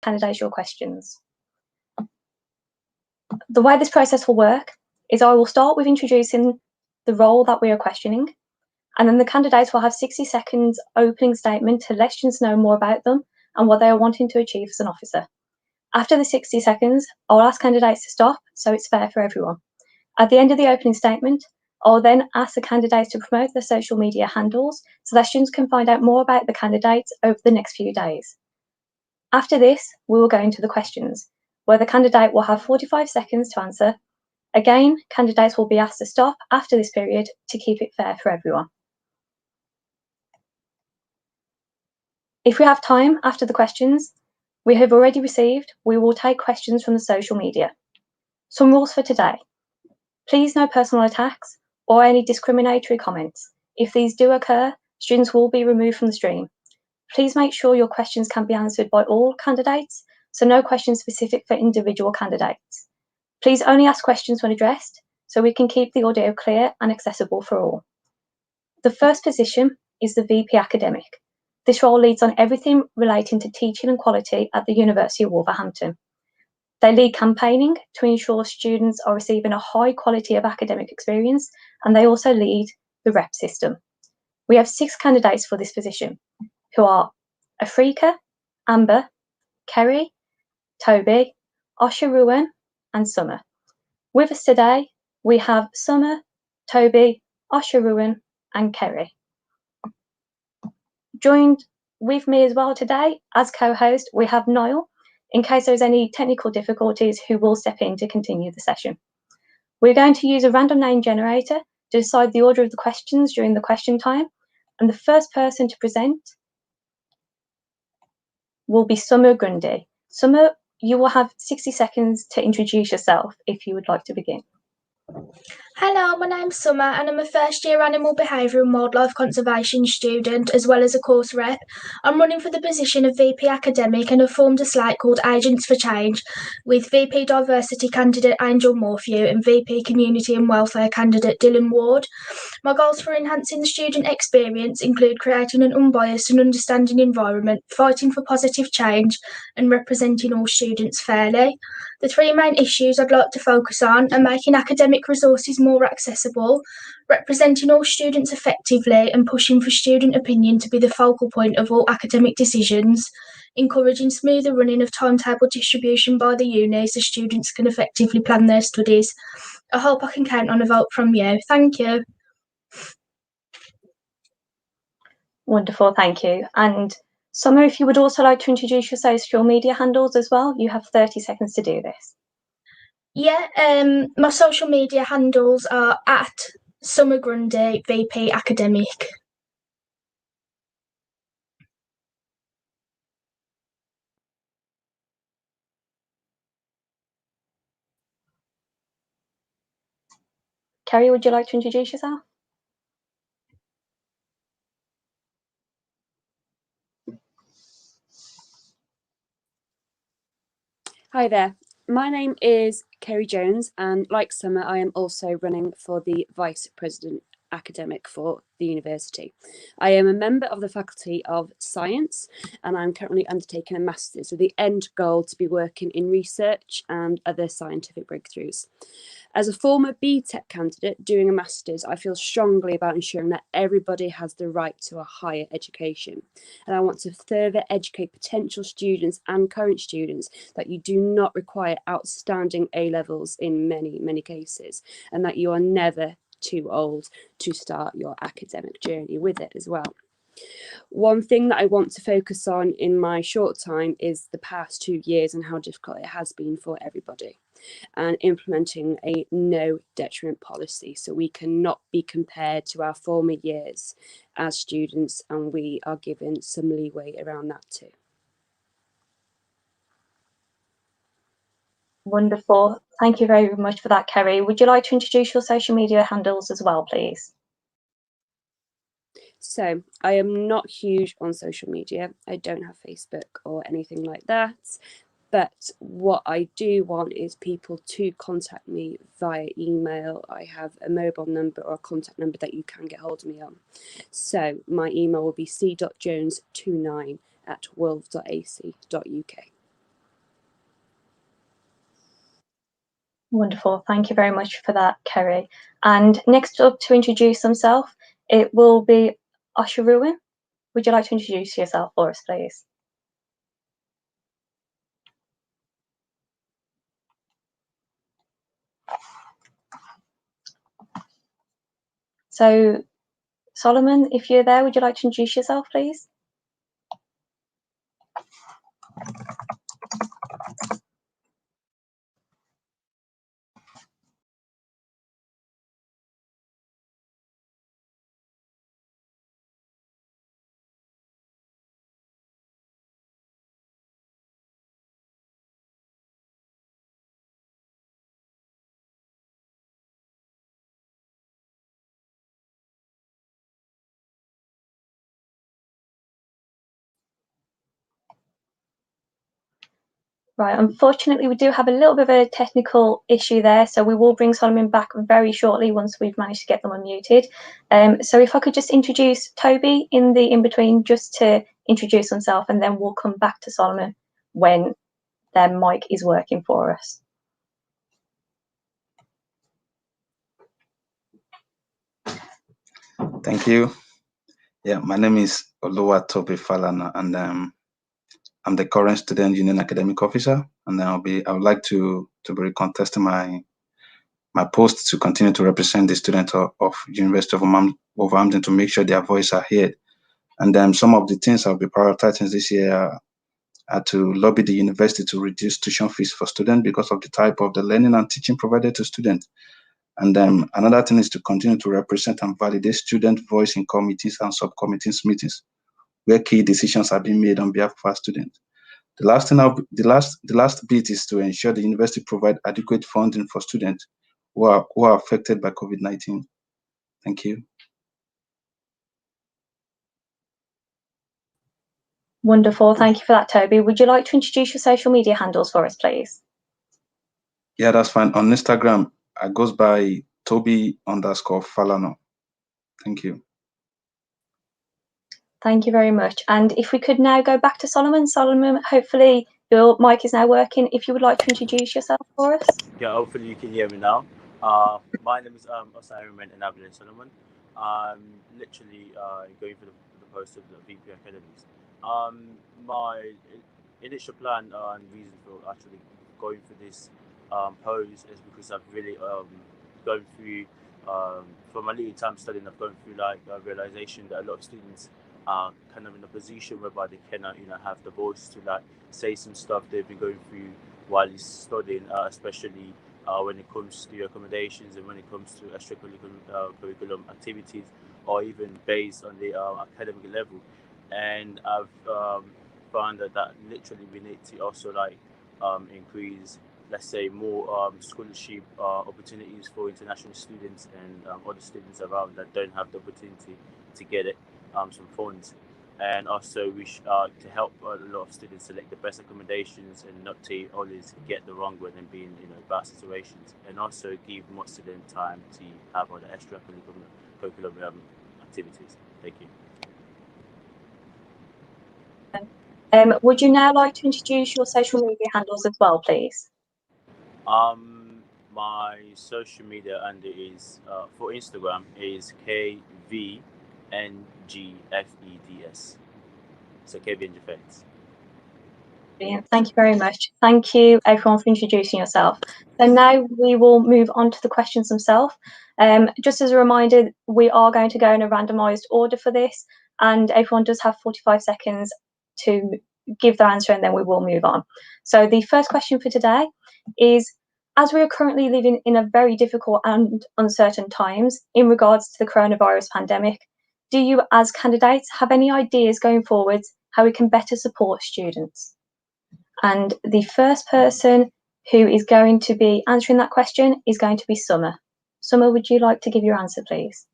candidates your questions. The way this process will work is I will start with introducing the role that we are questioning, and then the candidates will have 60 seconds opening statement to let students know more about them and what they are wanting to achieve as an officer. After the 60 seconds, I'll ask candidates to stop so it's fair for everyone. At the end of the opening statement, I'll then ask the candidates to promote their social media handles so that students can find out more about the candidates over the next few days. After this, we will go into the questions, where the candidate will have 45 seconds to answer. Again, candidates will be asked to stop after this period to keep it fair for everyone. If we have time after the questions we have already received, we will take questions from the social media. Some rules for today. Please no personal attacks or any discriminatory comments. If these do occur, students will be removed from the stream. Please make sure your questions can be answered by all candidates, so no questions specific for individual candidates. Please only ask questions when addressed, so we can keep the audio clear and accessible for all. The first position is the VP Academic. This role leads on everything relating to teaching and quality at the University of Wolverhampton. They lead campaigning to ensure students are receiving a high quality of academic experience, and they also lead the rep system. We have 6 candidates for this position, who are Afrika, Amber, Kerry, Toby, Osharuan, and Summer. With us today, we have Summer, Toby, Osharuan, and Kerry. Joined with me as well today as co-host, we have Niall, in case there's any technical difficulties, who will step in to continue the session. We're going to use a random name generator to decide the order of the questions during the question time, and the first person to present will be Summer Grundy. Summer, you will have 60 seconds to introduce yourself if you would like to begin. Hello, my name's Summer and I'm a first year animal behaviour and wildlife conservation student as well as a course rep. I'm running for the position of VP Academic and have formed a slate called Agents for Change with VP Diversity candidate Angel Morphew and VP Community and Welfare candidate Dylan Ward. My goals for enhancing the student experience include creating an unbiased and understanding environment, fighting for positive change and representing all students fairly. The 3 main issues I'd like to focus on are making academic resources more accessible, representing all students effectively and pushing for student opinion to be the focal point of all academic decisions, encouraging smoother running of timetable distribution by the uni so students can effectively plan their studies. I hope I can count on a vote from you. Thank you. Wonderful, thank you. And Summer, if you would also like to introduce your social media handles as well, you have 30 seconds to do this. Yeah, my social media handles are at Summer Grundy, VP Academic. Kerry, would you like to introduce yourself? Hi there, my name is Kerry Jones and like Summer I am also running for the Vice President Academic for the university. I am a member of the Faculty of Science and I'm currently undertaking a Master's with the end goal to be working in research and other scientific breakthroughs. As a former BTEC candidate doing a Master's, I feel strongly about ensuring that everybody has the right to a higher education. And I want to further educate potential students and current students that you do not require outstanding A-levels in many cases, and that you are never too old to start your academic journey with it as well. One thing that I want to focus on in my short time is the past 2 years and how difficult it has been for everybody, and implementing a no detriment policy so we cannot be compared to our former years as students, and we are given some leeway around that too. Wonderful. Thank you very much for that, Kerry. Would you like to introduce your social media handles as well, please? So I am not huge on social media. I don't have Facebook or anything like that. But what I do want is people to contact me via email. I have a mobile number or a contact number that you can get hold of me on. So my email will be c.jones29@wolves.ac.uk. Wonderful. Thank you very much for that, Kerry. And next up to introduce himself, it will be Osharuwan. Would you like to introduce yourself for us, please? So, Solomon, if you're there, would you like to introduce yourself, please? Right, unfortunately, we do have a little bit of a technical issue there, so we will bring Solomon back very shortly once we've managed to get them unmuted. So if I could just introduce Toby in the in-between just to introduce himself, and then we'll come back to Solomon when their mic is working for us. Thank you. Yeah, my name is Oluwatobi Falana, and I'm the current Student Union Academic Officer, and I would like to be recontesting my post to continue to represent the students of University of Wolverhampton to make sure their voice are heard. And some of the things I'll be prioritizing this year are to lobby the university to reduce tuition fees for students because of the type of the learning and teaching provided to students. And then another thing is to continue to represent and validate student voice in committees and subcommittees meetings, where key decisions are being made on behalf of our students. The last bit is to ensure the university provide adequate funding for students who are affected by COVID-19. Thank you. Wonderful. Thank you for that, Toby. Would you like to introduce your social media handles for us, please? Yeah, that's fine. On Instagram, I goes by Toby_Falano. Thank you. Thank you very much. And if we could now go back to Solomon. Solomon, hopefully your mic is now working. If you would like to introduce yourself for us. Yeah, hopefully you can hear me now. My name is Osaiman Enabile Solomon. I'm literally going for the post of the VP Academies. My initial plan and reason for actually going for this pose is because I've really gone through, for my little time studying, I've gone through like a realization that a lot of students are kind of in a position whereby they cannot, have the voice to like say some stuff they've been going through while he's studying, especially when it comes to accommodations and when it comes to extracurriculum activities, or even based on the academic level. And I've found that literally we need to also like increase, let's say, more scholarship opportunities for international students and other students around that don't have the opportunity to get it, some funds. And also to help a lot of students select the best accommodations and not to always get the wrong one and be in bad situations, and also give more students time to have other extracurricular activities. Thank you. Would you now like to introduce your social media handles as well, please? My social media handle is for Instagram is KVNGFEDS. So KVNGFEDS. Brilliant. Thank you very much. Thank you, everyone, for introducing yourself. So now we will move on to the questions themselves. Just as a reminder, we are going to go in a randomised order for this, and everyone does have 45 seconds to give their answer, and then we will move on. So the first question for today is, as we are currently living in a very difficult and uncertain times in regards to the coronavirus pandemic, do you as candidates have any ideas going forward how we can better support students? And the first person who is going to be answering that question is going to be Summer. Summer, would you like to give your answer, please?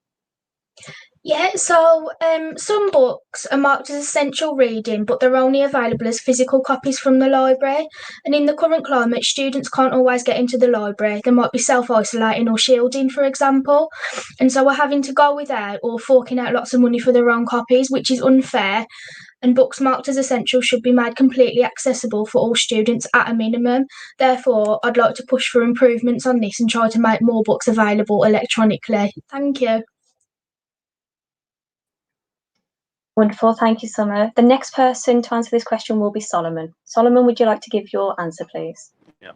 Yeah, so some books are marked as essential reading, but they're only available as physical copies from the library. And in the current climate, students can't always get into the library. They might be self-isolating or shielding, for example. And so we're having to go without or forking out lots of money for their own copies, which is unfair. and books marked as essential should be made completely accessible for all students at a minimum. Therefore, I'd like to push for improvements on this and try to make more books available electronically. Thank you. Wonderful, thank you, Summer. The next person to answer this question will be Solomon. Solomon, would you like to give your answer, please? Yeah.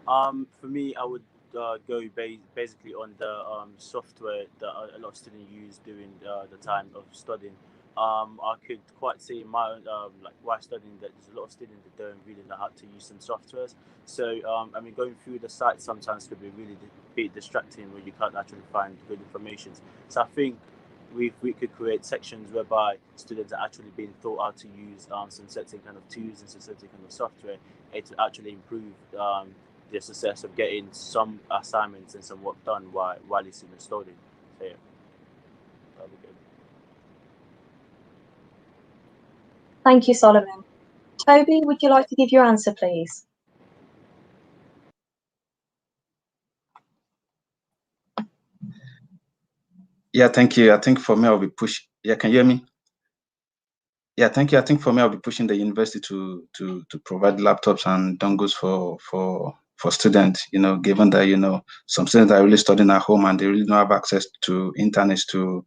For me, I would go basically on the software that a lot of students use during the time of studying. I could quite see in my like while studying that there's a lot of students that don't really know how to use some softwares. So I mean, going through the site sometimes could be really bit distracting when you can't actually find good information. So I think we could create sections whereby students are actually being taught how to use some certain kind of tools and some certain kind of software to actually improve the success of getting some assignments and some work done while it's in the studying. So yeah, that'll be good. Thank you, Solomon. Toby, would you like to give your answer, please? Yeah, thank you. I think for me, I'll be pushing. Yeah, can you hear me? Yeah, thank you. I think for me, I'll be pushing the university to provide laptops and dongles for students. You know, given that some students are really studying at home and they really don't have access to internet to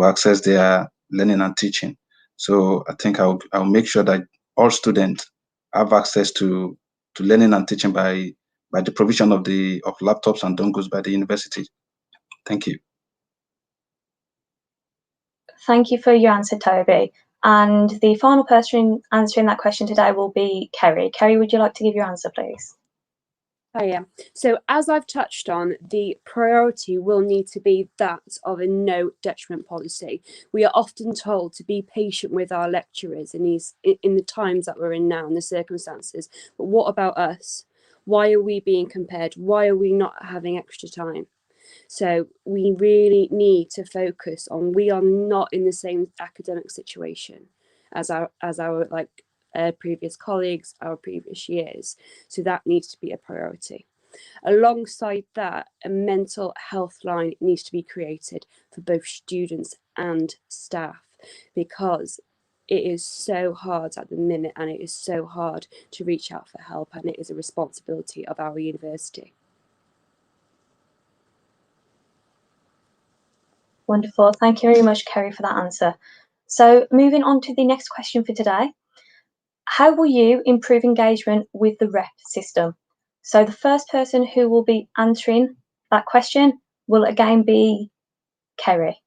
access their learning and teaching. So I think I'll make sure that all students have access to learning and teaching by the provision of laptops and dongles by the university. Thank you. Thank you for your answer, Toby. And the final person answering that question today will be Kerry. Kerry, would you like to give your answer, please? I am. So as I've touched on, the priority will need to be that of a no detriment policy. We are often told to be patient with our lecturers in the times that we're in now and the circumstances. But what about us? Why are we being compared? Why are we not having extra time? So we really need to focus on, we are not in the same academic situation as our previous colleagues, our previous years. So that needs to be a priority. Alongside that, a mental health line needs to be created for both students and staff, because it is so hard at the minute and it is so hard to reach out for help, and it is a responsibility of our university. Wonderful. Thank you very much, Kerry, for that answer. So moving on to the next question for today. How will you improve engagement with the rep system? So the first person who will be answering that question will again be Kerry.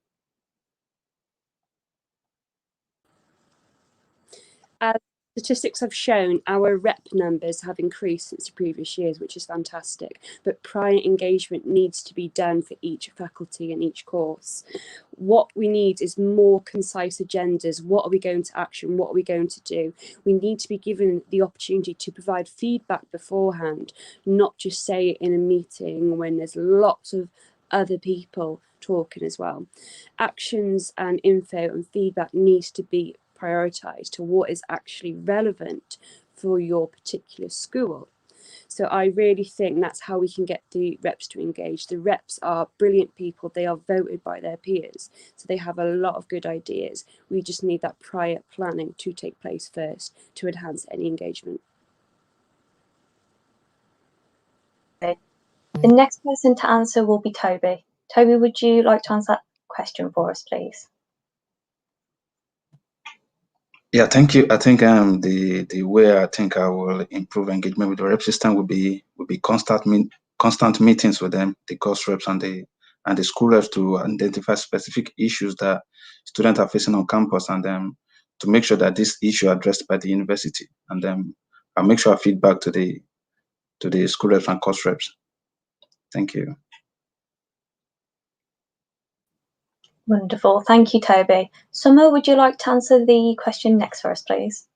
As statistics have shown, our rep numbers have increased since the previous years, which is fantastic, but prior engagement needs to be done for each faculty and each course. What we need is more concise agendas. What are we going to action? What are we going to do? We need to be given the opportunity to provide feedback beforehand, not just say it in a meeting when there's lots of other people talking as well. Actions and info and feedback needs to be prioritised to what is actually relevant for your particular school. So I really think that's how we can get the reps to engage. The reps are brilliant people. They are voted by their peers. So they have a lot of good ideas. We just need that prior planning to take place first to enhance any engagement. The next person to answer will be Toby. Toby, would you like to answer that question for us, please? Yeah, thank you. I think the way I think I will improve engagement with the rep system would be constant meetings with them, the course reps and the school reps, to identify specific issues that students are facing on campus, and to make sure that this issue are addressed by the university, and then I'll make sure I feed back to the school reps and course reps. Thank you. Wonderful. Thank you, Toby. Summer, would you like to answer the question next for us, please?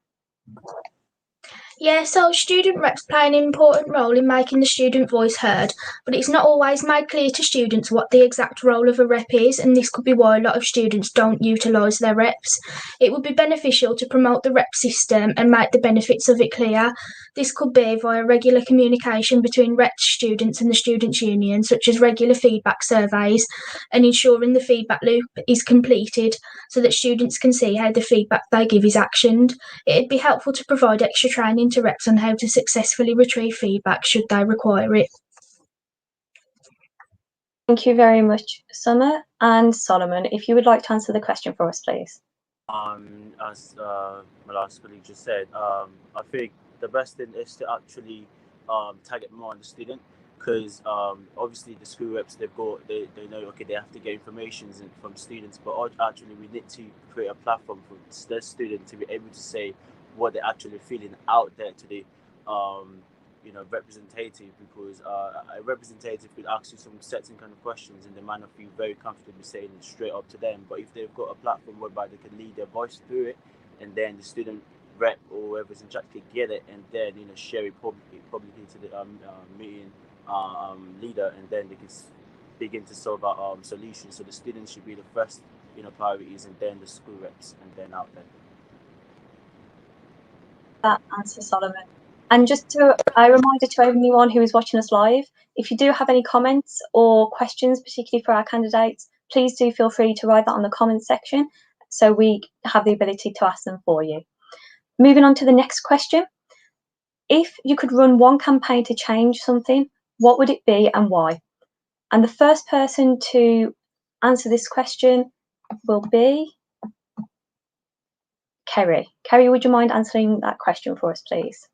Yeah, so student reps play an important role in making the student voice heard, but it's not always made clear to students what the exact role of a rep is, and this could be why a lot of students don't utilise their reps. It would be beneficial to promote the rep system and make the benefits of it clear. This could be via regular communication between reps, students, and the Students' Union, such as regular feedback surveys, and ensuring the feedback loop is completed so that students can see how the feedback they give is actioned. It'd be helpful to provide extra training to reps on how to successfully retrieve feedback should they require it. Thank you very much, Summer. And Solomon, if you would like to answer the question for us, please. As my last colleague just said, I think the best thing is to actually target more on the student, because obviously the school reps they know, okay, they have to get information from students, but actually we need to create a platform for the student to be able to say what they're actually feeling out there to the representative, because a representative could ask you some certain kind of questions and the man will feel very comfortable saying it straight up to them. But if they've got a platform whereby they can lead their voice through it, and then the student rep or whoever's in charge can get it and then share it publicly to the meeting leader, and then they can begin to solve out solutions. So the students should be the first priorities, and then the school reps, and then out there. That answer, Solomon. And just a reminder to anyone who is watching us live, if you do have any comments or questions, particularly for our candidates, please do feel free to write that on the comments section so we have the ability to ask them for you. Moving on to the next question. If you could run one campaign to change something, what would it be and why? And the first person to answer this question will be Kerry. Kerry, would you mind answering that question for us, please?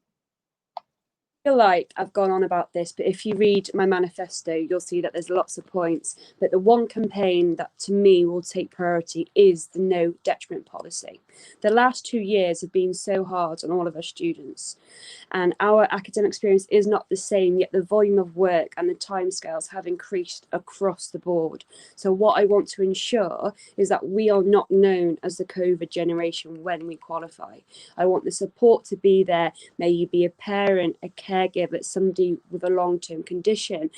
I feel like I've gone on about this, but if you read my manifesto, you'll see that there's lots of points. But the one campaign that to me will take priority is the no detriment policy. The last 2 years have been so hard on all of our students, and our academic experience is not the same, yet the volume of work and the timescales have increased across the board. So what I want to ensure is that we are not known as the COVID generation when we qualify. I want the support to be there. May you be a parent, a caregiver, somebody with a long-term condition,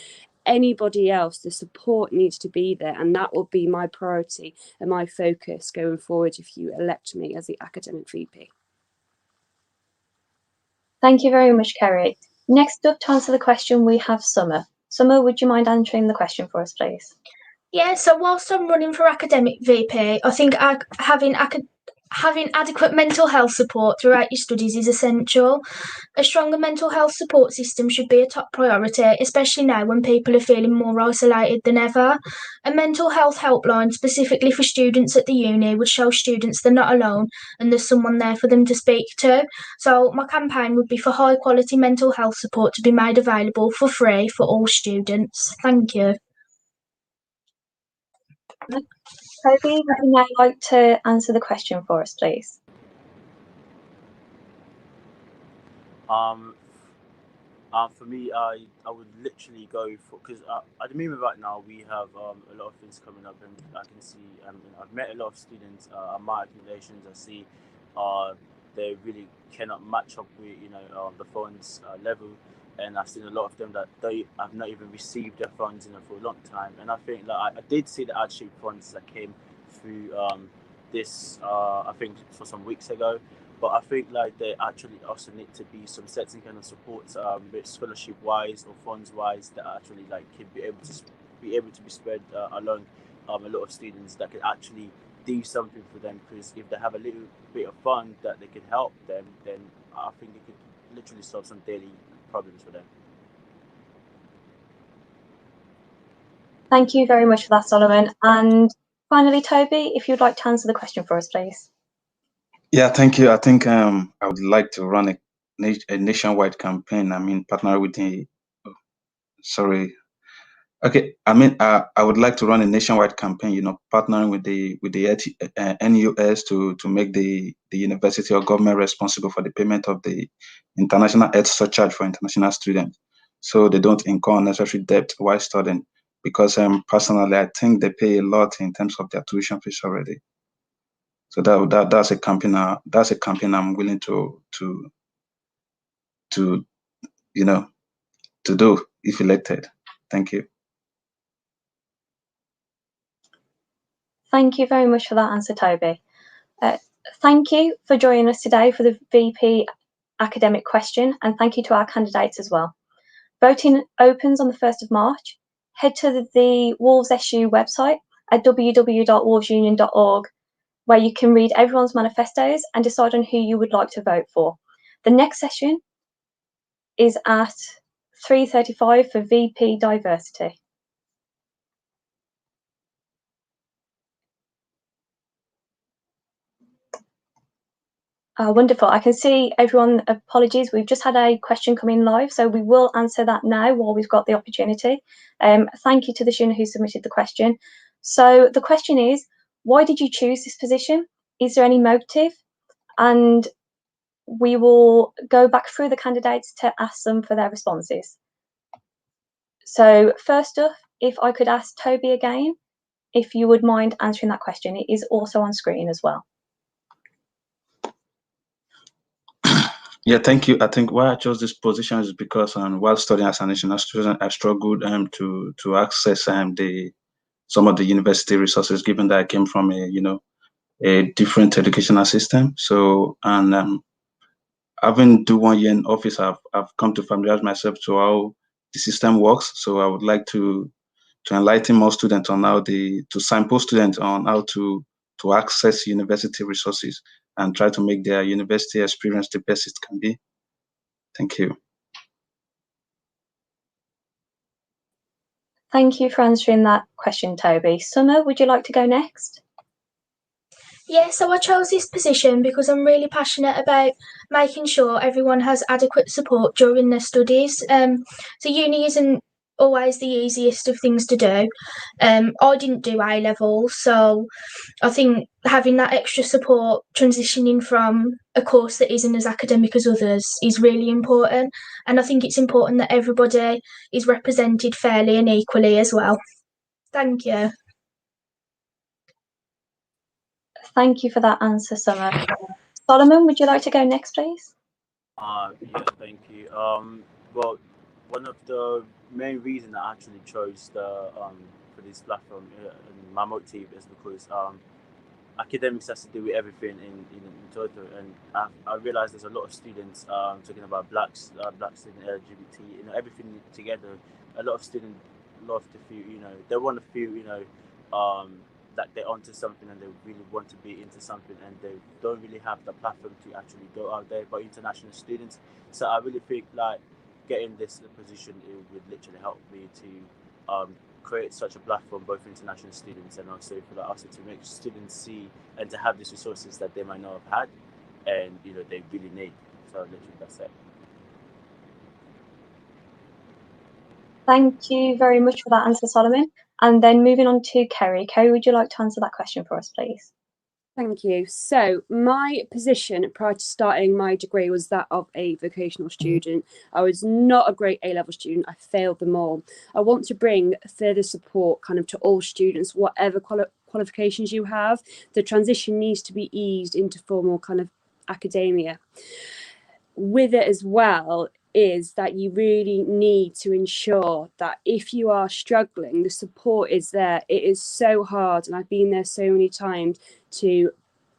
anybody else, the support needs to be there, and that will be my priority and my focus going forward if you elect me as the academic VP. Thank you very much, Kerry. Next up to answer the question, we have Summer. Summer, would you mind answering the question for us, please? Yeah, so whilst I'm running for academic VP, I think having adequate mental health support throughout your studies is essential. A stronger mental health support system should be a top priority, especially now when people are feeling more isolated than ever. A mental health helpline specifically for students at the uni would show students they're not alone and there's someone there for them to speak to. So my campaign would be for high quality mental health support to be made available for free for all students. Thank you. Toby, would you now like to answer the question for us, please? For me, I would literally go for, because at the moment right now we have a lot of things coming up, and I can see I've met a lot of students at my accommodations. I see they really cannot match up with the funds level, and I've seen a lot of them that they have not even received their funds for a long time. And I think that I did see the ad funds that came through this I think for some weeks ago. But I think like there actually also need to be some certain kind of support, with scholarship wise or funds wise, that actually like can be able to be spread along a lot of students that can actually do something for them. Because if they have a little bit of fund that they can help them, then I think it could literally solve some daily problems for them. Thank you very much for that, Solomon. And finally, Toby, if you'd like to answer the question for us, please. Yeah, thank you. I think I would like to run a nationwide campaign. I mean, partner with the. Sorry. Okay. I mean, I would like to run a nationwide campaign. Partnering with the NUS to make the university or government responsible for the payment of the international health surcharge for international students, so they don't incur unnecessary debt while studying. Because personally, I think they pay a lot in terms of their tuition fees already. So that's a campaign. That's a campaign I'm willing to to do if elected. Thank you. Thank you very much for that answer, Toby. Thank you for joining us today for the VP academic question, and thank you to our candidates as well. Voting opens on the 1st of March. Head to the Wolves SU website at www.wolvesunion.org, where you can read everyone's manifestos and decide on who you would like to vote for. The next session is at 3:35 for VP Diversity. Wonderful. I can see everyone. Apologies, we've just had a question come in live, so we will answer that now while we've got the opportunity. Thank you to the student who submitted the question. So the question is, why did you choose this position? Is there any motive? And we will go back through the candidates to ask them for their responses. So first up, if I could ask Toby again, if you would mind answering that question. It is also on screen as well. Yeah, thank you. I think why I chose this position is because while studying as an international student, I struggled to access some of the university resources, given that I came from a different educational system. So having do 1 year in office, I've come to familiarize myself to how the system works. So I would like to enlighten more students on how to signpost students on how to access university resources and try to make their university experience the best it can be. Thank you. Thank you for answering that question, Toby. Summer, would you like to go next? Yeah, so I chose this position because I'm really passionate about making sure everyone has adequate support during their studies. So uni isn't always the easiest of things to do. I didn't do A level, so I think having that extra support transitioning from a course that isn't as academic as others is really important. And I think it's important that everybody is represented fairly and equally as well. Thank you. Thank you for that answer, Summer. Solomon, would you like to go next, please? Yeah, thank you. Well, one of the main reasons I actually chose for this platform, and my motive is because academics has to do with everything in total, and I realize there's a lot of students talking about blacks, black student, LGBT, everything together. A lot of students love to feel, they want to feel, that they're onto something and they really want to be into something, and they don't really have the platform to actually go out there. But international students, so I really think like getting this position, it would literally help me to create such a platform both for international students and also for us to make students see and to have these resources that they might not have had and they really need. So literally that's it. Thank you very much for that answer, Solomon. And then moving on to Kerry. Kerry, would you like to answer that question for us, please? Thank you. So my position prior to starting my degree was that of a vocational student. I was not a great A-level student. I failed them all. I want to bring further support kind of to all students, whatever qualifications you have. The transition needs to be eased into formal kind of academia. With it as well is that you really need to ensure that if you are struggling, the support is there. It is so hard, and I've been there so many times to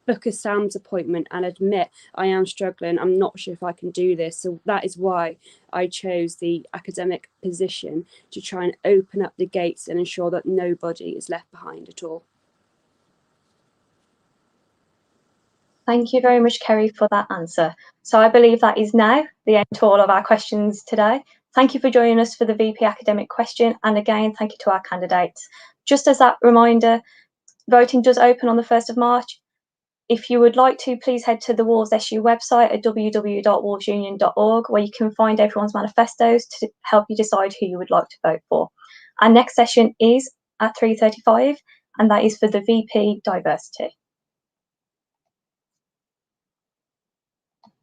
book a SAMS appointment and admit I am struggling, I'm not sure if I can do this. So that is why I chose the academic position, to try and open up the gates and ensure that nobody is left behind at all. Thank you very much, Kerry, for that answer. So I believe that is now the end to all of our questions today. Thank you for joining us for the VP academic question. And again, thank you to our candidates. Just as that reminder, voting does open on the 1st of March. If you would like to, please head to the Wolves SU website at www.wolvesunion.org, where you can find everyone's manifestos to help you decide who you would like to vote for. Our next session is at 3:35, and that is for the VP Diversity.